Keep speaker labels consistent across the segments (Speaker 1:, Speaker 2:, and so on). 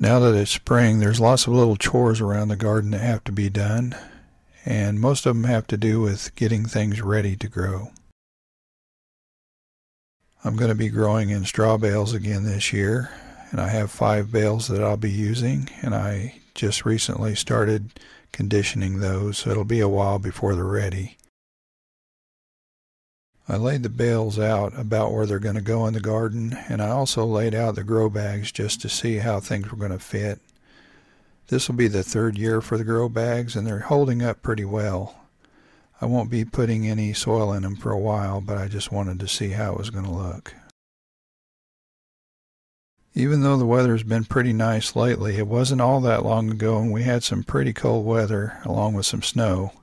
Speaker 1: Now that it's spring, there's lots of little chores around the garden that have to be done, and most of them have to do with getting things ready to grow. I'm going to be growing in straw bales again this year, and I have 5 bales that I'll be using, and I just recently started conditioning those, so it'll be a while before they're ready. I laid the bales out about where they're going to go in the garden, and I also laid out the grow bags just to see how things were going to fit. This will be the 3rd year for the grow bags, and they're holding up pretty well. I won't be putting any soil in them for a while, but I just wanted to see how it was going to look. Even though the weather's been pretty nice lately, it wasn't all that long ago and we had some pretty cold weather along with some snow.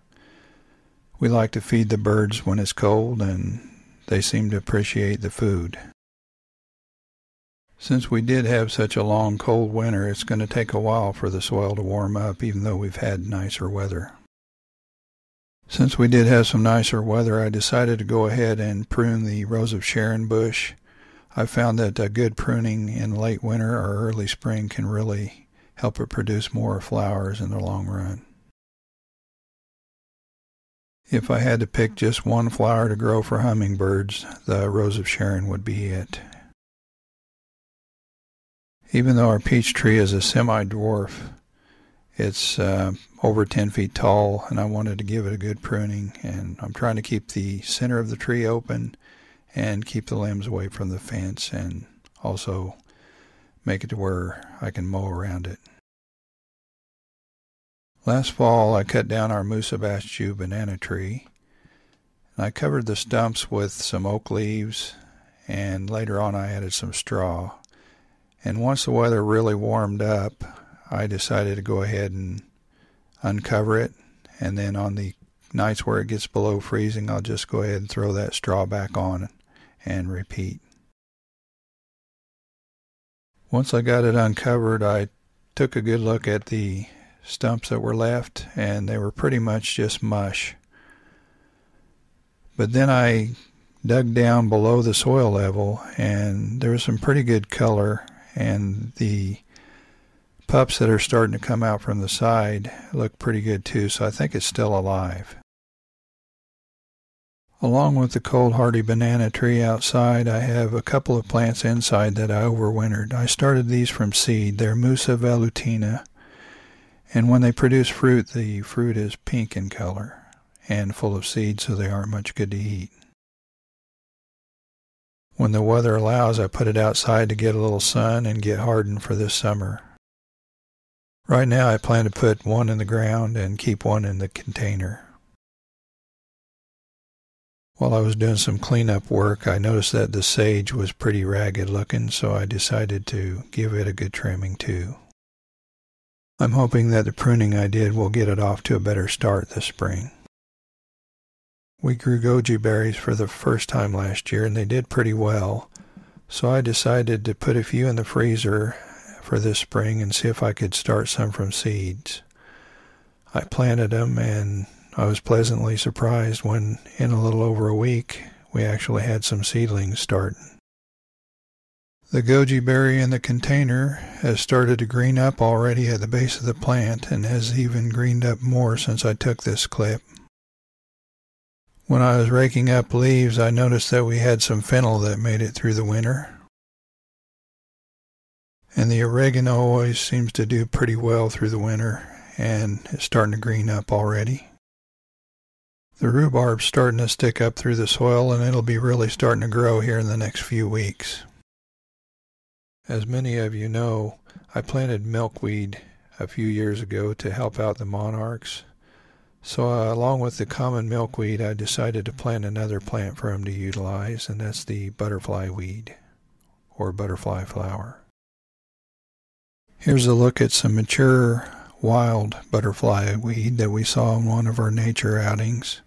Speaker 1: We like to feed the birds when it's cold, and they seem to appreciate the food. Since we did have such a long cold winter, it's going to take a while for the soil to warm up, even though we've had nicer weather. Since we did have some nicer weather, I decided to go ahead and prune the Rose of Sharon bush. I found that good pruning in late winter or early spring can really help it produce more flowers in the long run. If I had to pick just one flower to grow for hummingbirds, the Rose of Sharon would be it. Even though our peach tree is a semi-dwarf, it's over 10 feet tall, and I wanted to give it a good pruning, and I'm trying to keep the center of the tree open and keep the limbs away from the fence, and also make it to where I can mow around it. Last fall, I cut down our Musa basjoo banana tree, and I covered the stumps with some oak leaves, and later on I added some straw. And once the weather really warmed up, I decided to go ahead and uncover it, and then on the nights where it gets below freezing, I'll just go ahead and throw that straw back on and repeat. Once I got it uncovered, I took a good look at the stumps that were left, and they were pretty much just mush. But then I dug down below the soil level, and there was some pretty good color, and the pups that are starting to come out from the side look pretty good too, so I think it's still alive. Along with the cold hardy banana tree outside, I have a couple of plants inside that I overwintered. I started these from seed. They're Musa velutina, and when they produce fruit, the fruit is pink in color and full of seeds, so they aren't much good to eat. When the weather allows, I put it outside to get a little sun and get hardened for this summer. Right now I plan to put one in the ground and keep one in the container. While I was doing some cleanup work, I noticed that the sage was pretty ragged looking, so I decided to give it a good trimming too. I'm hoping that the pruning I did will get it off to a better start this spring. We grew goji berries for the first time last year, and they did pretty well, so I decided to put a few in the freezer for this spring and see if I could start some from seeds. I planted them, and I was pleasantly surprised when in a little over a week we actually had some seedlings starting. The goji berry in the container has started to green up already at the base of the plant, and has even greened up more since I took this clip. When I was raking up leaves, I noticed that we had some fennel that made it through the winter. And the oregano always seems to do pretty well through the winter, and it's starting to green up already. The rhubarb's starting to stick up through the soil, and it'll be really starting to grow here in the next few weeks. As many of you know, I planted milkweed a few years ago to help out the monarchs. So along with the common milkweed, I decided to plant another plant for them to utilize, and that's the butterfly weed, or butterfly flower. Here's a look at some mature wild butterfly weed that we saw in one of our nature outings.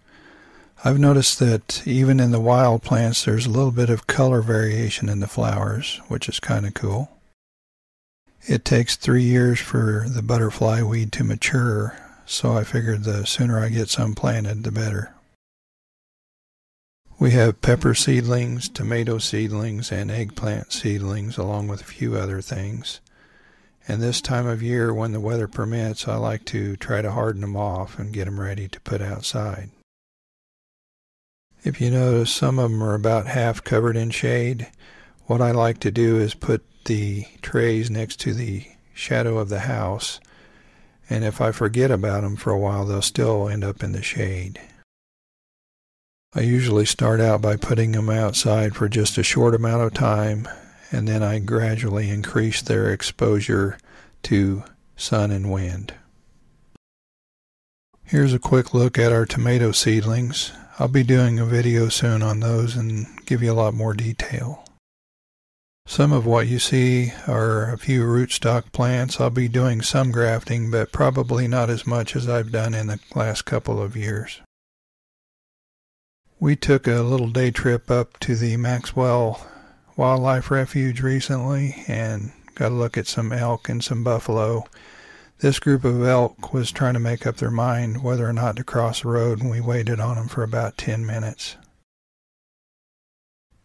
Speaker 1: I've noticed that even in the wild plants there's a little bit of color variation in the flowers, which is kind of cool. It takes 3 years for the butterfly weed to mature, so I figured the sooner I get some planted, the better. We have pepper seedlings, tomato seedlings, and eggplant seedlings, along with a few other things. And this time of year, when the weather permits, I like to try to harden them off and get them ready to put outside. If you notice, some of them are about half covered in shade. What I like to do is put the trays next to the shadow of the house, and if I forget about them for a while, they'll still end up in the shade. I usually start out by putting them outside for just a short amount of time, and then I gradually increase their exposure to sun and wind. Here's a quick look at our tomato seedlings. I'll be doing a video soon on those and give you a lot more detail. Some of what you see are a few rootstock plants. I'll be doing some grafting, but probably not as much as I've done in the last couple of years. We took a little day trip up to the Maxwell Wildlife Refuge recently and got a look at some elk and some buffalo. This group of elk was trying to make up their mind whether or not to cross the road, and we waited on them for about 10 minutes.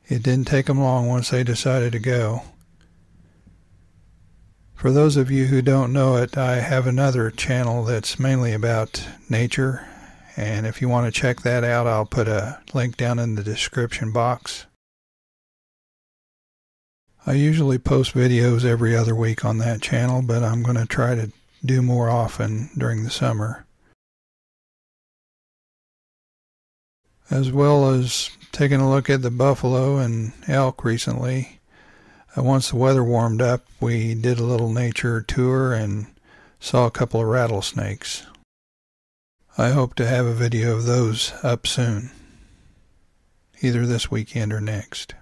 Speaker 1: It didn't take them long once they decided to go. For those of you who don't know it, I have another channel that's mainly about nature, and if you want to check that out, I'll put a link down in the description box. I usually post videos every other week on that channel, but I'm going to try to do more often during the summer. As well as taking a look at the buffalo and elk recently. Once the weather warmed up, we did a little nature tour and saw a couple of rattlesnakes. I hope to have a video of those up soon, either this weekend or next.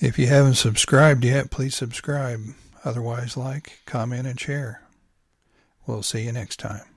Speaker 1: If you haven't subscribed yet, please subscribe. Otherwise, like, comment, and share. We'll see you next time.